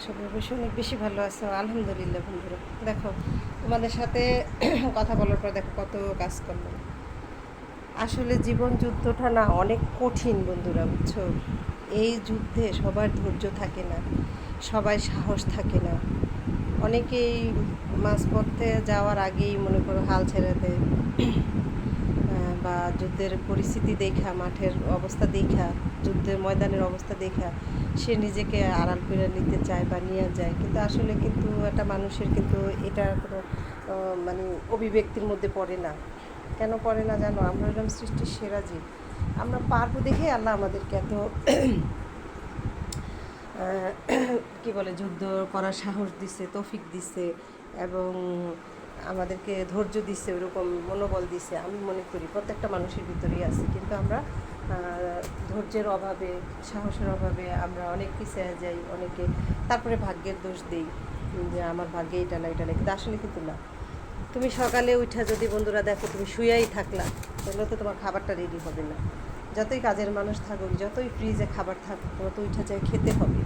আশা করি অবশ্যই অনেক বেশি ভালো আছো। আলহামদুলিল্লাহ বন্ধুরা, দেখো তোমাদের সাথে কথা বলার পর দেখো কত কাজ করলাম। আসলে জীবন যুদ্ধটা না অনেক কঠিন বন্ধুরা, বুঝছো? এই যুদ্ধে সবার ধৈর্য থাকে না, সবাই সাহস থাকে না। অনেকেই মাঝপথে যাওয়ার আগেই মনে করো হাল ছেড়ে দেয়, বা যুদ্ধের পরিস্থিতি দেখা, মাঠের অবস্থা দেখা, যুদ্ধের ময়দানের অবস্থা দেখা সে নিজেকে আড়াল করে নিতে চায় বা নিয়ে যায়। কিন্তু আসলে কিন্তু একটা মানুষের কিন্তু এটা কোনো মানে অভিব্যক্তির মধ্যে পড়ে না। কেন পড়ে না জানো? আমরা এরকম সৃষ্টির সেরা জীব, আমরা পারবো দেখে আল্লাহ আমাদেরকে এত কী বলে যুদ্ধ করার সাহস দিছে, তৌফিক দিছে, এবং আমাদেরকে ধৈর্য দিচ্ছে, ওরকম মনোবল দিছে। আমি মনে করি প্রত্যেকটা মানুষের ভিতরেই আছে, কিন্তু আমরা ধৈর্যের অভাবে, সাহসের অভাবে আমরা অনেক পিছিয়ে যাই। অনেকে তারপরে ভাগ্যের দোষ দিই যে আমার ভাগ্যে এটা না, এটা না, কিন্তু আসলে কিন্তু না। তুমি সকালে উঠা যদি বন্ধুরা দেখো তুমি শুয়েই থাকলা, তাহলে তো তোমার খাবারটা রেডি হবে না। যতই কাজের মানুষ থাকুক, যতই ফ্রিজে খাবার থাকুক, তোমার তো উঠা যায় খেতে হবে।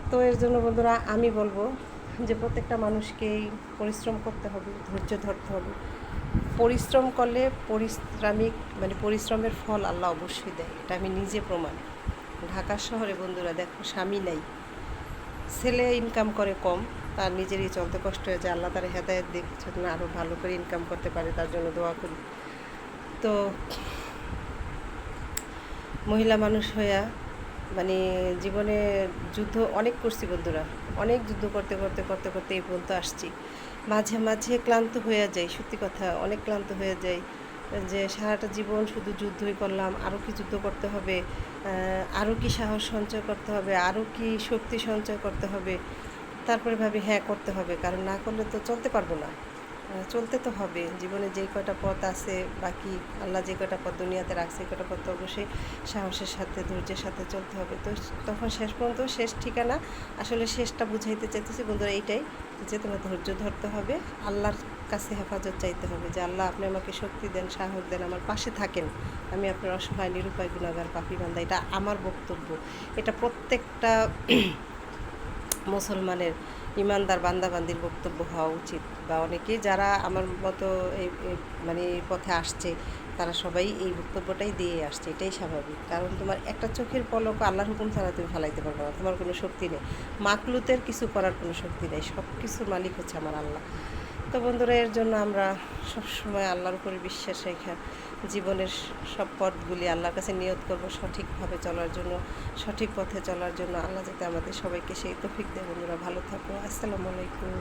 তো এর জন্য বন্ধুরা আমি বলবো যে প্রত্যেকটা মানুষকেই পরিশ্রম করতে হবে, ধৈর্য ধরতে হবে। পরিশ্রম করলে পরিশ্রমের ফল আল্লাহ অবশ্যই দেয়, এটা আমি নিজে প্রমাণ। ঢাকা শহরে বন্ধুরা দেখো স্বামী নাই, ছেলে ইনকাম করে কম, তার নিজেরই চলতে কষ্ট হয়ে যায়। আল্লাহ তার হেদায়েত দিক যেন আরও ভালো করে ইনকাম করতে পারে, তার জন্য দোয়া করি। তো মহিলা মানুষ হইয়া জীবনে যুদ্ধ অনেক করছি বন্ধুরা, অনেক যুদ্ধ করতে করতে করতে করতে এই পর্যন্ত আসছি। মাঝে মাঝে ক্লান্ত হয়ে যাই, সত্যি কথা অনেক ক্লান্ত হয়ে যাই, যে সারাটা জীবন শুধু যুদ্ধই করলাম, আরও কি যুদ্ধ করতে হবে, আরও কি সাহস সঞ্চয় করতে হবে, আরও কি শক্তি সঞ্চয় করতে হবে। তারপরে ভাবি হ্যাঁ করতে হবে, কারণ না করলে তো চলতে পারবো না। চলতে তো হবে, জীবনে যেই কয়টা পথ আছে, বাকি আল্লাহ যে কয়টা পথ দুনিয়াতে রাখছে এই কয়টা পথ তো অবশ্যই সাহসের সাথে, ধৈর্যের সাথে চলতে হবে। তো তখন শেষ পর্যন্ত শেষ ঠিকানা, আসলে শেষটা বুঝাইতে চাইতেছি বন্ধুরা এইটাই, যে তোমার ধৈর্য ধরতে হবে, আল্লাহর কাছে হেফাজত চাইতে হবে, যে আল্লাহ আপনি আমাকে শক্তি দেন, সাহস দেন, আমার পাশে থাকেন। আমি আপনার অসহায়, নিরুপায়, গুণাগার, পাপী বান্দা। এটা আমার বক্তব্য, এটা প্রত্যেকটা মুসলমানের, ইমানদার বান্দাবান্দির বক্তব্য হওয়া উচিত। বা অনেকেই যারা আমার মতো এই পথে আসছে, তারা সবাই এই বক্তব্যটাই দিয়ে আসছে, এটাই স্বাভাবিক। কারণ তোমার একটা চোখের পলক আল্লাহর হুকুম ছাড়া তুমি ফেলাইতে পারবে না, তোমার কোনো শক্তি নেই, মাকলুতের কিছু করার কোনো শক্তি নেই, সব কিছুর মালিক হচ্ছে আমার আল্লাহ। তো বন্ধুরা এর জন্য আমরা সবসময় আল্লাহর উপরে বিশ্বাস রেখে জীবনের সব পথগুলি আল্লাহর কাছে নিয়ত করব, সঠিকভাবে চলার জন্য, সঠিক পথে চলার জন্য। আল্লাহ যাতে আমাদের সবাইকে সেই তৌফিক দেয়। বন্ধুরা ভালো থাকো, আসসালামু আলাইকুম।